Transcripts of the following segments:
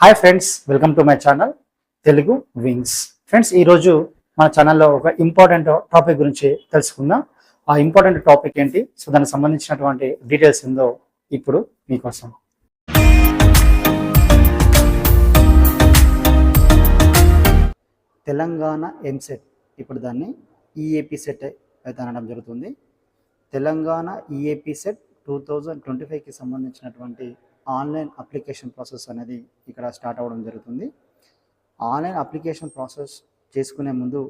Hi friends, welcome to my channel Telugu wings. Friends, ఈరోజు మన ఛానల్లో ఒక ఇంపార్టెంట్ టాపిక్ గురించి తెలుసుకుందాం. ఆ ఇంపార్టెంట్ టాపిక్ ఏంటి, సో దానికి సంబంధించినటువంటి డీటెయిల్స్ ఏందో ఇప్పుడు మీకోసం. తెలంగాణ ఎంసెట్, ఇప్పుడు దాన్ని ఈఏపీ సెట్ అయితే అనడం జరుగుతుంది. తెలంగాణ ఈఏపీ సెట్ 2025కి సంబంధించినటువంటి ఆన్లైన్ అప్లికేషన్ ప్రాసెస్ అనేది ఇక్కడ స్టార్ట్ అవ్వడం జరుగుతుంది. ఆన్లైన్ అప్లికేషన్ ప్రాసెస్ చేసుకునే ముందు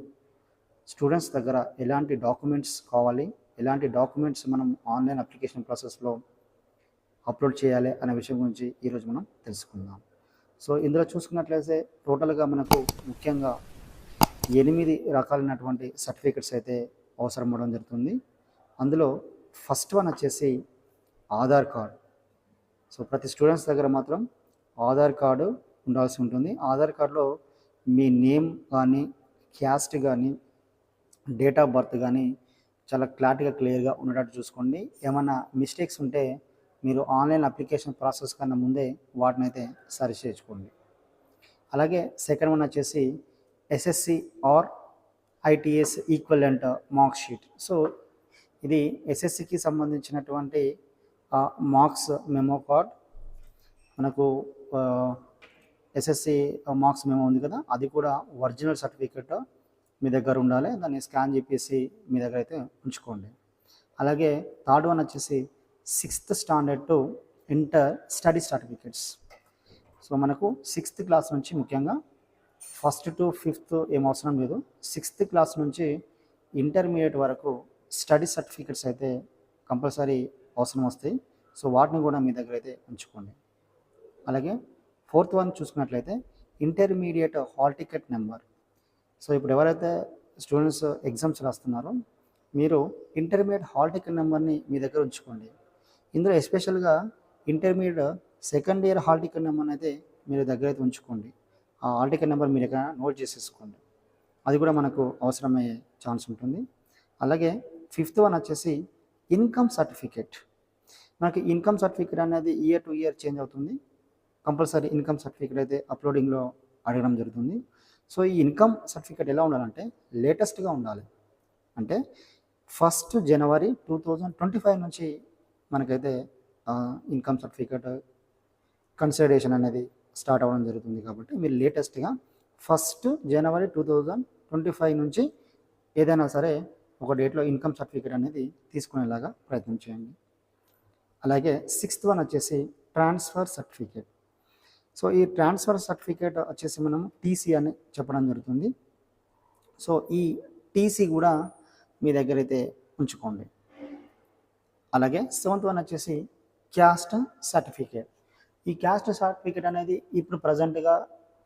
స్టూడెంట్స్ దగ్గర ఎలాంటి డాక్యుమెంట్స్ కావాలి, ఎలాంటి డాక్యుమెంట్స్ మనం ఆన్లైన్ అప్లికేషన్ ప్రాసెస్లో అప్లోడ్ చేయాలి అనే విషయం గురించి ఈరోజు మనం తెలుసుకుందాం. సో ఇందులో చూసుకున్నట్లయితే టోటల్గా మనకు ముఖ్యంగా 8 రకాలైనటువంటి సర్టిఫికెట్స్ అయితే అవసరం అవ్వడం జరుగుతుంది. అందులో ఫస్ట్ వన్ వచ్చేసి ఆధార్ కార్డ్. సో ప్రతి స్టూడెంట్స్ దగ్గర మాత్రం ఆధార్ కార్డు ఉండాల్సి ఉంటుంది. ఆధార్ కార్డులో మీ నేమ్ కానీ, క్యాస్ట్ కానీ, డేట్ ఆఫ్ బర్త్ కానీ చాలా క్లియర్గా ఉండేటట్టు చూసుకోండి. ఏమైనా మిస్టేక్స్ ఉంటే మీరు ఆన్లైన్ అప్లికేషన్ ప్రాసెస్ కన్నా ముందే వాటిని అయితే సరి చేసుకోండి. అలాగే సెకండ్ వన్ వచ్చేసి SSC or ITS equivalent mark sheet. So ఇది ఎస్ఎస్సికి సంబంధించినటువంటి మార్క్స్ మెమో కార్డ్. మనకు ఎస్ఎస్సి మార్క్స్ మెమో ఉంది కదా, అది కూడా ఒరిజినల్ సర్టిఫికెట్ మీ దగ్గర ఉండాలి. దాన్ని స్కాన్ చేసి మీ దగ్గర అయితే ఉంచుకోండి. అలాగే థర్డ్ వన్ వచ్చేసి 6th standard to inter study certificates. So మనకు 6th క్లాస్ నుంచి, ముఖ్యంగా 1st to 5th ఏం అవసరం లేదు, 6th క్లాస్ నుంచి ఇంటర్మీడియట్ వరకు స్టడీ సర్టిఫికెట్స్ అయితే కంపల్సరీ అవసరం వస్తాయి. సో వాటిని కూడా మీ దగ్గర అయితే ఉంచుకోండి. అలాగే 4th వన్ చూసుకున్నట్లయితే intermediate hall ticket number. So ఇప్పుడు ఎవరైతే స్టూడెంట్స్ ఎగ్జామ్స్ రాస్తున్నారో మీరు ఇంటర్మీడియట్ హాల్ టికెట్ నెంబర్ని మీ దగ్గర ఉంచుకోండి. ఇందులో ఎస్పెషల్గా intermediate second year hall ticket నెంబర్ని అయితే మీరు దగ్గర అయితే ఉంచుకోండి. ఆ హాల్ టికెట్ నెంబర్ మీరు ఎక్కడ నోట్ చేసేసుకోండి, అది కూడా మనకు అవసరమయ్యే ఛాన్స్ ఉంటుంది. అలాగే 5th వన్ వచ్చేసి ఇన్కమ్ సర్టిఫికేట్. మనకి ఇన్కమ్ సర్టిఫికేట్ అనేది ఇయర్ టు ఇయర్ చేంజ్ అవుతుంది. కంపల్సరీ ఇన్కమ్ సర్టిఫికేట్ అయితే అప్లోడింగ్లో అడగడం జరుగుతుంది. సో ఈ ఇన్కమ్ సర్టిఫికేట్ ఎలా ఉండాలంటే లేటెస్ట్గా ఉండాలి. అంటే 1st జనవరి 2025 నుంచి మనకైతే ఇన్కమ్ సర్టిఫికేట్ కన్సిడరేషన్ అనేది స్టార్ట్ అవ్వడం జరుగుతుంది. కాబట్టి మీరు లేటెస్ట్గా 1st జనవరి 2025 నుంచి ఏదైనా సరే ఒక డేట్లో ఇన్కమ్ సర్టిఫికేట్ అనేది తీసుకునేలాగా ప్రయత్నం చేయండి. అలాగే 6th వన్ వచ్చేసి ట్రాన్స్ఫర్ సర్టిఫికేట్. సో ఈ ట్రాన్స్ఫర్ సర్టిఫికేట్ వచ్చేసి మనం టీసీ అని చెప్పడం జరుగుతుంది. సో ఈ టీసీ కూడా మీ దగ్గర అయితే ఉంచుకోండి. అలాగే 7th వన్ వచ్చేసి క్యాస్ట్ సర్టిఫికేట్. ఈ క్యాస్ట్ సర్టిఫికేట్ అనేది ఇప్పుడు ప్రజెంట్గా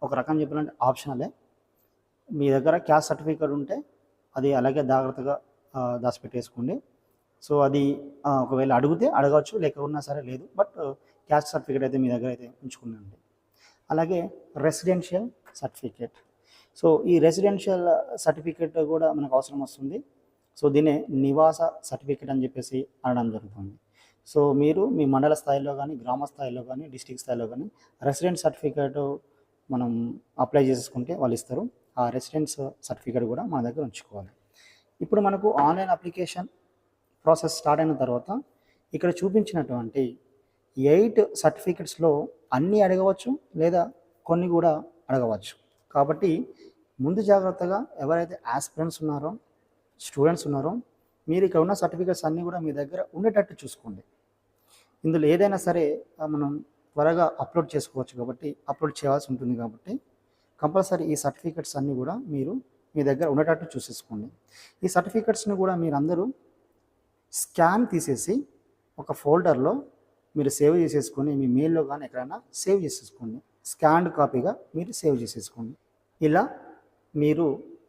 ఒక రకం చెప్పాలంటే ఆప్షనలే. మీ దగ్గర క్యాస్ట్ సర్టిఫికేట్ ఉంటే అది అలాగే జాగ్రత్తగా దాచిపెట్టేసుకోండి. సో అది ఒకవేళ అడిగితే అడగవచ్చు, లేకపోయినా సరే లేదు, బట్ క్యాస్ట్ సర్టిఫికేట్ అయితే మీ దగ్గర అయితే ఉంచుకునండి. అలాగే రెసిడెన్షియల్ సర్టిఫికేట్. సో ఈ రెసిడెన్షియల్ సర్టిఫికేట్ కూడా మనకు అవసరం వస్తుంది. సో దీన్నే నివాస సర్టిఫికేట్ అని చెప్పేసి అనడం జరుగుతుంది. సో మీరు మీ మండల స్థాయిలో కానీ, గ్రామ స్థాయిలో కానీ, డిస్ట్రిక్ట్ స్థాయిలో కానీ రెసిడెంట్ సర్టిఫికేట్ మనం అప్లై చేసుకుంటే వాళ్ళు ఇస్తారు. ఆ రెసిడెన్స్ సర్టిఫికేట్ కూడా మన దగ్గర ఉంచుకోవాలి. ఇప్పుడు మనకు ఆన్లైన్ అప్లికేషన్ ప్రాసెస్ స్టార్ట్ అయిన తర్వాత ఇక్కడ చూపించినటువంటి 8 సర్టిఫికెట్స్లో అన్నీ అడగవచ్చు, లేదా కొన్ని కూడా అడగవచ్చు. కాబట్టి ముందు జాగ్రత్తగా ఎవరైతే ఆస్పిరెంట్స్ ఉన్నారో, స్టూడెంట్స్ ఉన్నారో, మీరు ఇక్కడ ఉన్న సర్టిఫికెట్స్ అన్నీ కూడా మీ దగ్గర ఉండేటట్టు చూసుకోండి. ఇందులో ఏదైనా సరే మనం త్వరగా అప్లోడ్ చేసుకోవచ్చు, కాబట్టి అప్లోడ్ చేయాల్సి ఉంటుంది. కాబట్టి కంపల్సరీ ఈ సర్టిఫికెట్స్ అన్నీ కూడా మీరు మీ దగ్గర ఉండేటట్టు చూసేసుకోండి. ఈ సర్టిఫికెట్స్ని కూడా మీరు అందరూ స్కాన్ తీసేసి ఒక ఫోల్డర్లో మీరు సేవ్ చేసేసుకొని మీ మెయిల్లో కానీ ఎక్కడైనా సేవ్ చేసేసుకోండి. స్కాన్డ్ కాపీగా మీరు సేవ్ చేసేసుకోండి. ఇలా మీరు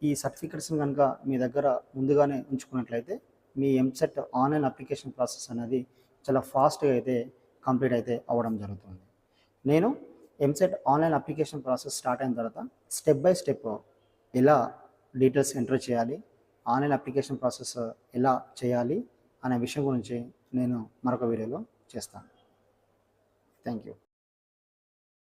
ఈ సర్టిఫికెట్స్ని కనుక మీ దగ్గర ముందుగానే ఉంచుకున్నట్లయితే మీ ఎంసెట్ ఆన్లైన్ అప్లికేషన్ ప్రాసెస్ అనేది చాలా ఫాస్ట్గా అయితే కంప్లీట్ అయితే అవ్వడం జరుగుతుంది. నేను EAMCET online application process start అయిన తర్వాత స్టెప్ బై స్టెప్ ఎలా డీటెయిల్స్ ఎంటర్ చేయాలి, ఆన్లైన్ అప్లికేషన్ ప్రాసెస్ ఎలా చేయాలి అనే విషయం గురించి నేను మరొక వీడియోలో చేస్తాను. Thank you.